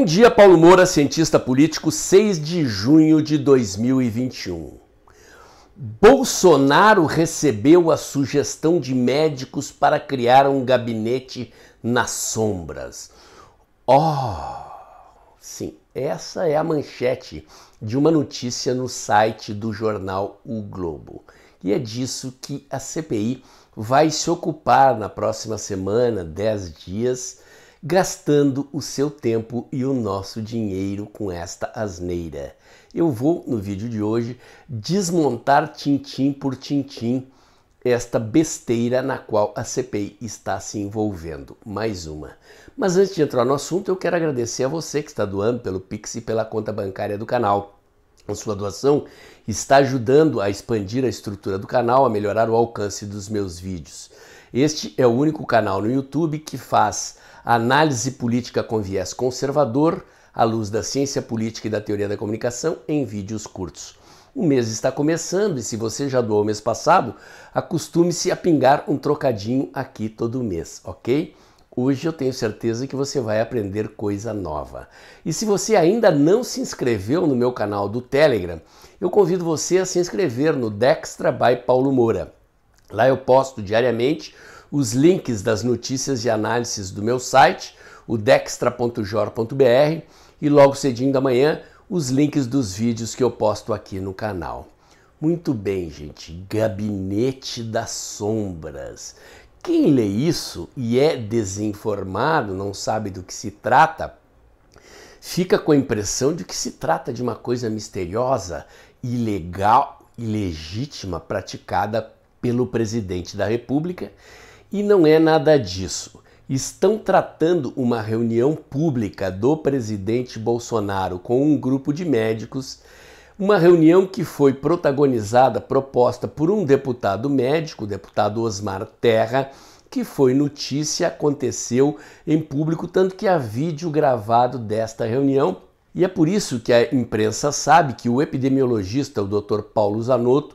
dia, Paulo Moura, cientista político, 6 de junho de 2021. Bolsonaro recebeu a sugestão de médicos para criar um gabinete nas sombras. Sim, essa é a manchete de uma notícia no site do jornal O Globo. E é disso que a CPI vai se ocupar na próxima semana, 10 dias, gastando o seu tempo e o nosso dinheiro com esta asneira. Eu vou, no vídeo de hoje, desmontar tintim por tintim esta besteira na qual a CPI está se envolvendo. Mais uma. Mas antes de entrar no assunto, eu quero agradecer a você que está doando pelo Pix e pela conta bancária do canal. A sua doação está ajudando a expandir a estrutura do canal, a melhorar o alcance dos meus vídeos. Este é o único canal no YouTube que faz análise política com viés conservador, à luz da ciência política e da teoria da comunicação, em vídeos curtos. O mês está começando e se você já doou mês passado, acostume-se a pingar um trocadinho aqui todo mês, ok? Hoje eu tenho certeza que você vai aprender coisa nova. E se você ainda não se inscreveu no meu canal do Telegram, eu convido você a se inscrever no Dextra by Paulo Moura. Lá eu posto diariamente os links das notícias e análises do meu site, o dextra.jor.br, e logo cedinho da manhã os links dos vídeos que eu posto aqui no canal. Muito bem, gente, Gabinete das Sombras. Quem lê isso e é desinformado, não sabe do que se trata, fica com a impressão de que se trata de uma coisa misteriosa, ilegal, ilegítima, praticada pelo presidente da República, e não é nada disso. Estão tratando uma reunião pública do presidente Bolsonaro com um grupo de médicos, uma reunião que foi protagonizada, proposta por um deputado médico, o deputado Osmar Terra, que foi notícia, aconteceu em público, tanto que há vídeo gravado desta reunião. E é por isso que a imprensa sabe que o epidemiologista, o Dr. Paulo Zanotto,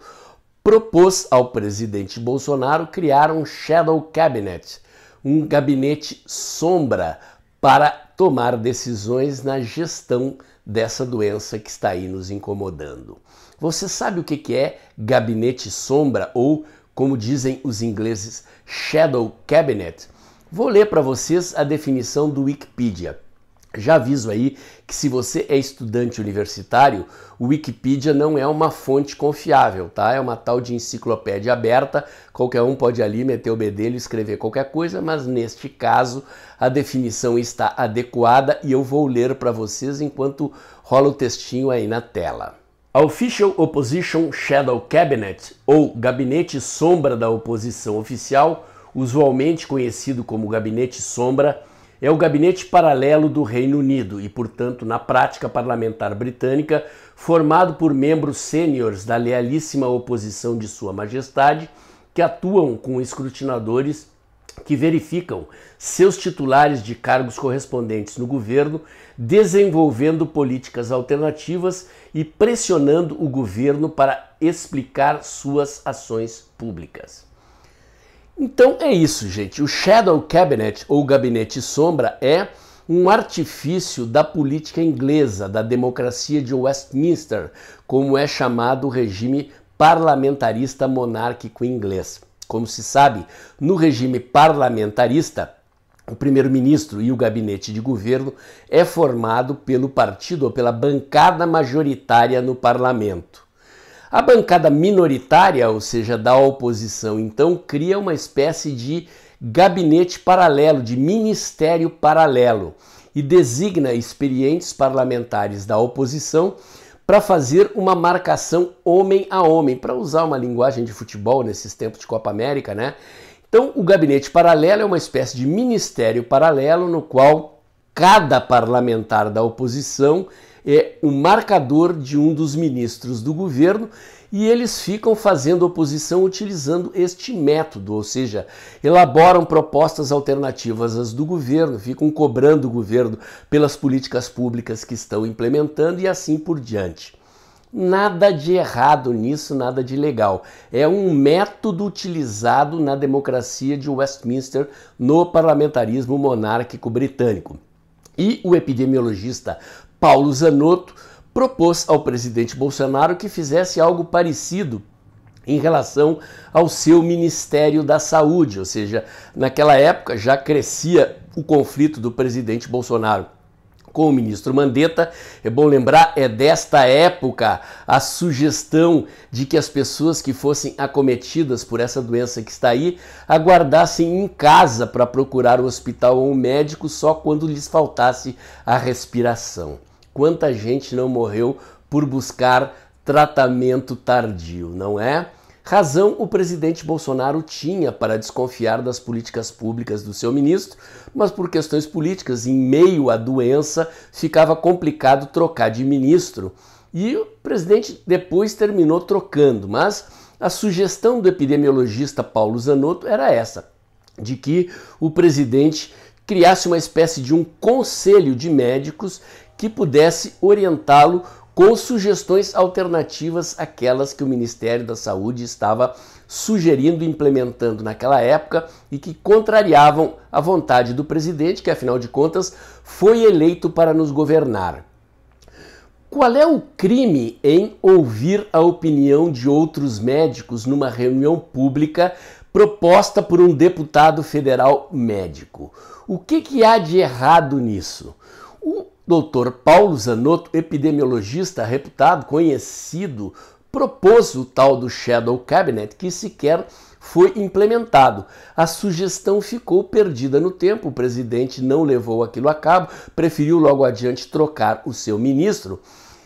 propôs ao presidente Bolsonaro criar um shadow cabinet, um gabinete sombra para tomar decisões na gestão dessa doença que está aí nos incomodando. Você sabe o que é gabinete sombra ou, como dizem os ingleses, shadow cabinet? Vou ler para vocês a definição do Wikipedia. Já aviso aí que se você é estudante universitário, o Wikipedia não é uma fonte confiável, tá? É uma tal de enciclopédia aberta, qualquer um pode ali meter o bedelho e escrever qualquer coisa, mas neste caso a definição está adequada e eu vou ler para vocês enquanto rola o textinho aí na tela. A Official Opposition Shadow Cabinet, ou Gabinete Sombra da Oposição Oficial, usualmente conhecido como Gabinete Sombra, é o gabinete paralelo do Reino Unido e, portanto, na prática parlamentar britânica, formado por membros sêniores da lealíssima oposição de Sua Majestade, que atuam com escrutinadores que verificam seus titulares de cargos correspondentes no governo, desenvolvendo políticas alternativas e pressionando o governo para explicar suas ações públicas. Então é isso, gente. O Shadow Cabinet, ou Gabinete Sombra, é um artifício da política inglesa, da democracia de Westminster, como é chamado o regime parlamentarista monárquico inglês. Como se sabe, no regime parlamentarista, o primeiro-ministro e o gabinete de governo é formado pelo partido ou pela bancada majoritária no parlamento. A bancada minoritária, ou seja, da oposição, então, cria uma espécie de gabinete paralelo, de ministério paralelo, e designa experientes parlamentares da oposição para fazer uma marcação homem a homem, para usar uma linguagem de futebol nesses tempos de Copa América, né? Então, o gabinete paralelo é uma espécie de ministério paralelo no qual cada parlamentar da oposição é o marcador de um dos ministros do governo e eles ficam fazendo oposição utilizando este método, ou seja, elaboram propostas alternativas às do governo, ficam cobrando o governo pelas políticas públicas que estão implementando e assim por diante. Nada de errado nisso, nada de legal. É um método utilizado na democracia de Westminster, no parlamentarismo monárquico britânico. E o epidemiologista Paulo Zanotto propôs ao presidente Bolsonaro que fizesse algo parecido em relação ao seu Ministério da Saúde, ou seja, naquela época já crescia o conflito do presidente Bolsonaro com o ministro Mandetta. É bom lembrar, é desta época a sugestão de que as pessoas que fossem acometidas por essa doença que está aí aguardassem em casa para procurar o hospital ou um médico só quando lhes faltasse a respiração. Quanta gente não morreu por buscar tratamento tardio, não é? Razão o presidente Bolsonaro tinha para desconfiar das políticas públicas do seu ministro, mas por questões políticas, em meio à doença, ficava complicado trocar de ministro. E o presidente depois terminou trocando, mas a sugestão do epidemiologista Paulo Zanotto era essa, de que o presidente criasse uma espécie de um conselho de médicos que pudesse orientá-lo com sugestões alternativas àquelas que o Ministério da Saúde estava sugerindo e implementando naquela época e que contrariavam a vontade do presidente, que afinal de contas foi eleito para nos governar. Qual é o crime em ouvir a opinião de outros médicos numa reunião pública proposta por um deputado federal médico? O que há de errado nisso? O Dr. Paulo Zanotto, epidemiologista reputado, conhecido, propôs o tal do Shadow Cabinet, que sequer foi implementado. A sugestão ficou perdida no tempo, o presidente não levou aquilo a cabo, preferiu logo adiante trocar o seu ministro.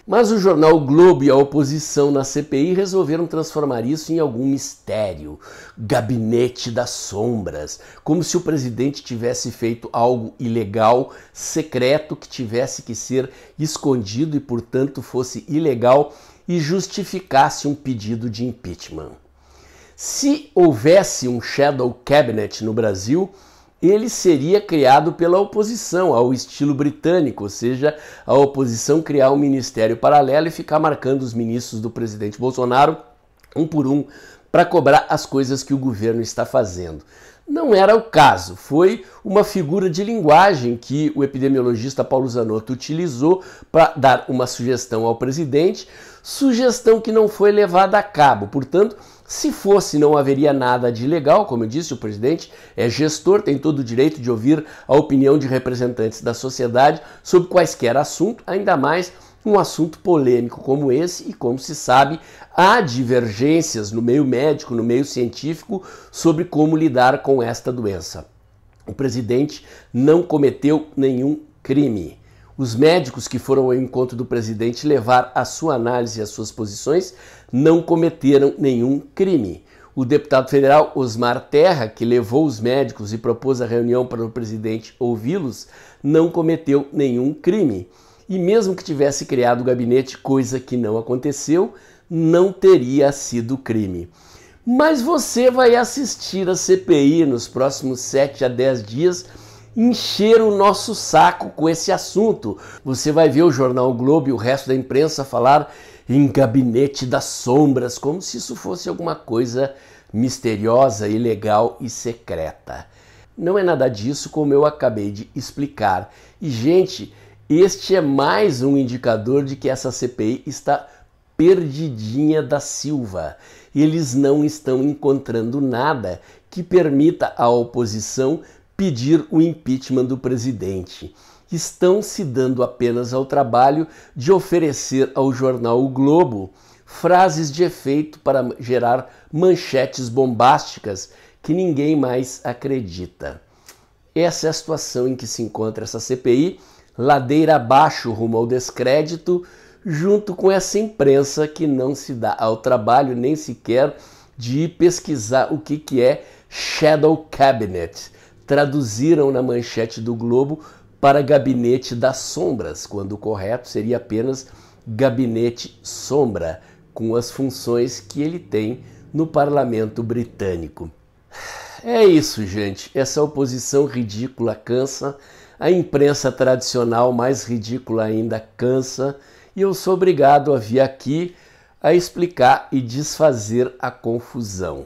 Mas o jornal o Globo e a oposição na CPI resolveram transformar isso em algum mistério. Gabinete das sombras, como se o presidente tivesse feito algo ilegal, secreto, que tivesse que ser escondido e, portanto, fosse ilegal e justificasse um pedido de impeachment. Se houvesse um Shadow Cabinet no Brasil, ele seria criado pela oposição, ao estilo britânico, ou seja, a oposição criar um ministério paralelo e ficar marcando os ministros do presidente Bolsonaro, um por um, para cobrar as coisas que o governo está fazendo. Não era o caso, foi uma figura de linguagem que o epidemiologista Paulo Zanotto utilizou para dar uma sugestão ao presidente, sugestão que não foi levada a cabo. Portanto, se fosse, não haveria nada de ilegal. Como eu disse, o presidente é gestor, tem todo o direito de ouvir a opinião de representantes da sociedade sobre quaisquer assuntos, ainda mais um assunto polêmico como esse, e como se sabe, há divergências no meio médico, no meio científico, sobre como lidar com esta doença. O presidente não cometeu nenhum crime. Os médicos que foram ao encontro do presidente levar a sua análise e as suas posições não cometeram nenhum crime. O deputado federal Osmar Terra, que levou os médicos e propôs a reunião para o presidente ouvi-los, não cometeu nenhum crime. E mesmo que tivesse criado o gabinete, coisa que não aconteceu, não teria sido crime. Mas você vai assistir a CPI nos próximos 7 a 10 dias, encher o nosso saco com esse assunto. Você vai ver o jornal o Globo e o resto da imprensa falar em gabinete das sombras, como se isso fosse alguma coisa misteriosa, ilegal e secreta. Não é nada disso, como eu acabei de explicar. E, gente, este é mais um indicador de que essa CPI está perdidinha da Silva. Eles não estão encontrando nada que permita à oposição pedir o impeachment do presidente. Estão se dando apenas ao trabalho de oferecer ao jornal O Globo frases de efeito para gerar manchetes bombásticas que ninguém mais acredita. Essa é a situação em que se encontra essa CPI, ladeira abaixo rumo ao descrédito, junto com essa imprensa que não se dá ao trabalho nem sequer de pesquisar o que é Shadow Cabinet. Traduziram na manchete do Globo para Gabinete das Sombras, quando o correto seria apenas Gabinete Sombra, com as funções que ele tem no parlamento britânico. É isso, gente. Essa oposição ridícula cansa, a imprensa tradicional mais ridícula ainda cansa, e eu sou obrigado a vir aqui a explicar e desfazer a confusão.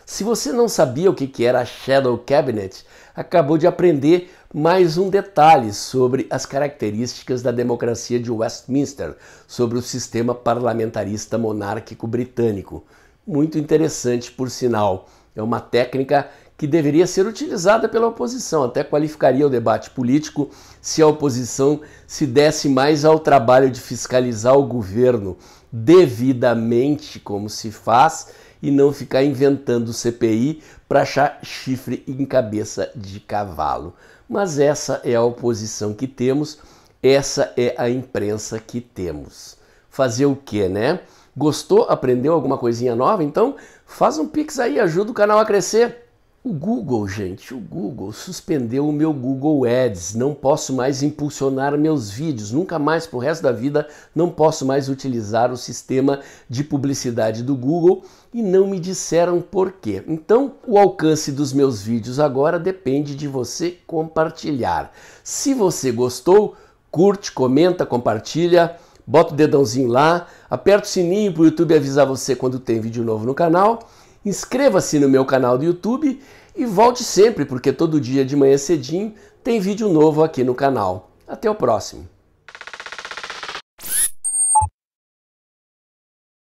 Se você não sabia o que era Shadow Cabinet, acabou de aprender mais um detalhe sobre as características da democracia de Westminster, sobre o sistema parlamentarista monárquico britânico. Muito interessante, por sinal. É uma técnica que deveria ser utilizada pela oposição, até qualificaria o debate político se a oposição se desse mais ao trabalho de fiscalizar o governo devidamente, como se faz, e não ficar inventando CPI para achar chifre em cabeça de cavalo. Mas essa é a oposição que temos, essa é a imprensa que temos. Fazer o quê, né? Gostou? Aprendeu alguma coisinha nova? Então faz um pix aí, ajuda o canal a crescer. O Google, gente, o Google suspendeu o meu Google Ads. Não posso mais impulsionar meus vídeos. Nunca mais, pro resto da vida, não posso mais utilizar o sistema de publicidade do Google e não me disseram por quê. Então, o alcance dos meus vídeos agora depende de você compartilhar. Se você gostou, curte, comenta, compartilha, bota o dedãozinho lá, aperta o sininho para o YouTube avisar você quando tem vídeo novo no canal. Inscreva-se no meu canal do YouTube e volte sempre, porque todo dia de manhã cedinho tem vídeo novo aqui no canal. Até o próximo!